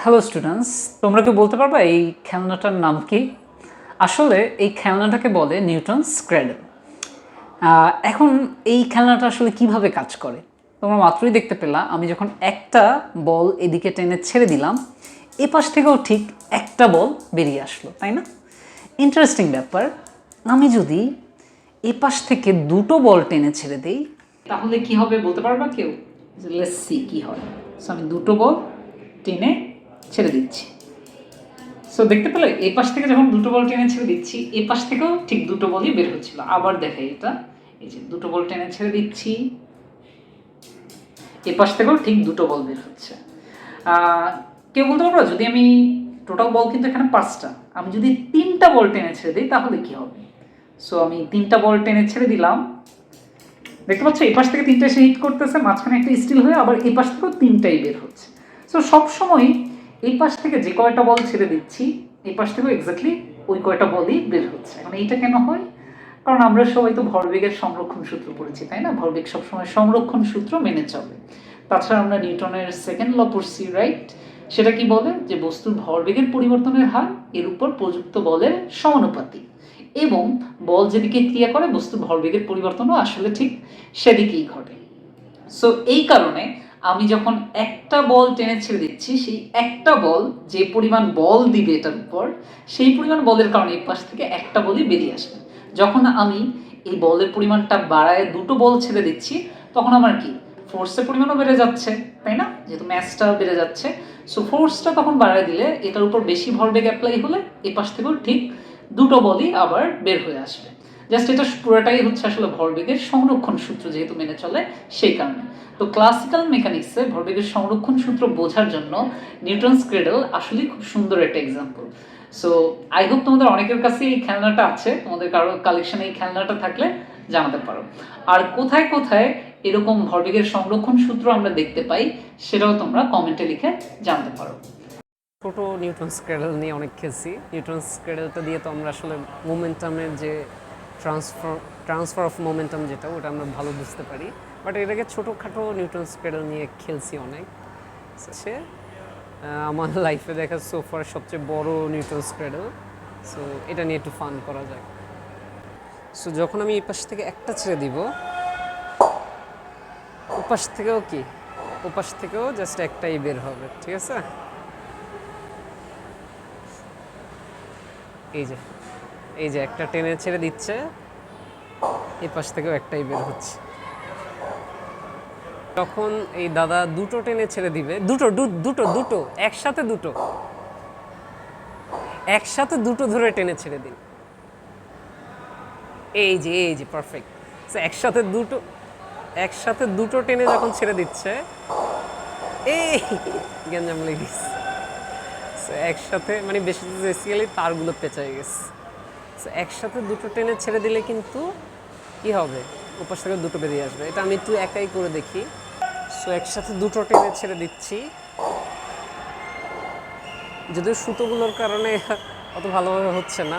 Hello students, তোমরা কি বলতে পারবা এই খেলনাটার নাম কি? আসলে এই খেলনাটাকে বলে নিউটনস ক্র্যাডল। এখন এই খেলনাটা আসলে কিভাবে কাজ করে তোমরা মাত্রই দেখতে পেলা। আমি যখন একটা বল এদিকে টেনে ছেড়ে দিলাম, এ পাশ থেকেও ঠিক একটা বল বেরিয়ে আসলো, তাই না? ইন্টারেস্টিং ব্যাপার। আমি যদি এ পাশ থেকে দুটো বল টেনে ছেড়ে দিই তাহলে কি হবে বলতে পারবা কেউ? লেটস সি কি হয়। সো আমি দুটো বল টেনে ছেড়ে দিচ্ছি। সো দেখতে পেলে এই পাশ থেকে যখন দুটো বল টেনে ছেড়ে দিচ্ছি, এই পাশ থেকেও ঠিক দুটো বলই বের হচ্ছিল। আবার দেখাই এটা, এই যে দুটো বল টেনে ছেড়ে দিচ্ছি, এই পাশ থেকেও ঠিক দুটো বল বের হচ্ছে। কেউ বলতে পারবো যদি আমি টোটাল বল কিন্তু এখানে 5টা, আমি যদি 3টা বল টেনে ছেড়ে দিই তাহলে কি হবে? সো আমি 3টা বল টেনে ছেড়ে দিলাম, দেখতে পাচ্ছ এই পাশ থেকে 3টা এসে হিট করতেছে, মাঝখানে একটা স্টিল হয়ে আবার এই পাশ থেকেও 3টাই বের হচ্ছে। সো সবসময় এই পাশ থেকে যে কয়টা বল ছেড়ে দিচ্ছি, এই পাশ থেকেও এক্স্যাক্টলি ওই কয়টা বলই বের হচ্ছে। এখন এইটা কেন হয়? কারণ আমরা সবাই তো ভরবেগের সংরক্ষণ সূত্র পড়েছি, তাই না? ভরবেগ সবসময় সংরক্ষণ সূত্র মেনে চলে। তাছাড়া আমরা নিউটনের সেকেন্ড ল পড়ছি, রাইট? সেটা কি বলে যে বস্তুর ভরবেগের পরিবর্তনের হার এর উপর প্রযুক্ত বলের সমানুপাতিক, এবং বল যেদিকে ক্রিয়া করে বস্তুর ভরবেগের পরিবর্তনও আসলে ঠিক সেদিকেই ঘটে। সো এই কারণে আমি যখন একটা বল টেনে ছেড়ে দিচ্ছি, সেই একটা বল যে পরিমাণ বল দিবে এটার উপর, সেই পরিমাণ বলের কারণে এই পাশ থেকে একটা বলই বেরিয়ে আসবে। যখন আমি এই বলের পরিমাণটা বাড়ায় দুটো বল ছেড়ে দিচ্ছি, তখন আমার কি ফোর্সের পরিমাণও বেড়ে যাচ্ছে, তাই না? যেহেতু ম্যাসটা বেড়ে যাচ্ছে, সো ফোর্সটা তখন বাড়ায় দিলে এটার উপর বেশি ভরবেগ অ্যাপ্লাই হলে এই পাশ থেকেও ঠিক দুটো বলই আবার বের হয়ে আসবে। জাস্ট এটা পুরোটাই হচ্ছে আসলে ভরবেগের সংরক্ষণ সূত্র যেহেতু মেনে চলে সেই কারণে। তো ক্লাসিক্যাল মেকানিক্সে ভরবেগের সংরক্ষণ সূত্র বোঝার জন্য নিউটনস ক্রেডল আসলে খুব সুন্দর একটা এক্সাম্পল। সো আই হোপ তোমাদের অনেকের কাছে এই খেলনাটা আছে, তোমাদের কারো কালেকশনে এই খেলনাটা থাকলে জানাতে পারো। আর কোথায় কোথায় এরকম ভরবেগের সংরক্ষণ সূত্র আমরা দেখতে পাই সেটাও তোমরা কমেন্টে লিখে জানতে পারো। ছোট নিউটনস ক্র্যাডল নিয়ে অনেক খেলছি। নিউটনস ক্র্যাডলটা দিয়ে তো আমরা আসলে মোমেন্টামের যে ট্রান্সফার অফ মোমেন্টাম যেটা, ওটা আমরা ভালো বুঝতে পারি। বাট এর আগে ছোটোখাটো নিউটনস ক্র্যাডল নিয়ে খেলছি অনেক। সে আমার লাইফে দেখা সোফার সবচেয়ে বড় নিউটনস ক্র্যাডল। সো এটা নিয়ে একটু ফান করা যায়। সো যখন আমি এই পাশ থেকে একটা ছেড়ে দিব, ওপাশ থেকেও ওপাশ থেকেও জাস্ট একটাই বের হবে, ঠিক আছে? এই যে একটা টেনে ছেড়ে দিচ্ছে, এই পাশ থেকেও একটাই বের হচ্ছে। তখন এই দাদা দুটো টেনে ছেড়ে দিবে, দুটো দুটো একসাথে দুটো ধরে টেনে ছেড়ে দিন। এই যে পারফেক্ট। একসাথে দুটো টেনে যখন ছেড়ে দিচ্ছে, এই গ্যাঞ্জাম লেগে গেছে। একসাথে মানে বেসিক্যালি তারগুলো পেঁচাই গেছে। একসাথে দুটো টেনে ছেড়ে দিলে কিন্তু কি হবে, ওপাশ থেকে দুটো বেরিয়ে আসবে। এটা আমি একটু একাই করে দেখি। সো একসাথে দুটো টেনে ছেড়ে দিচ্ছি, যদিও সুতোগুলোর কারণে অত ভালোভাবে হচ্ছে না।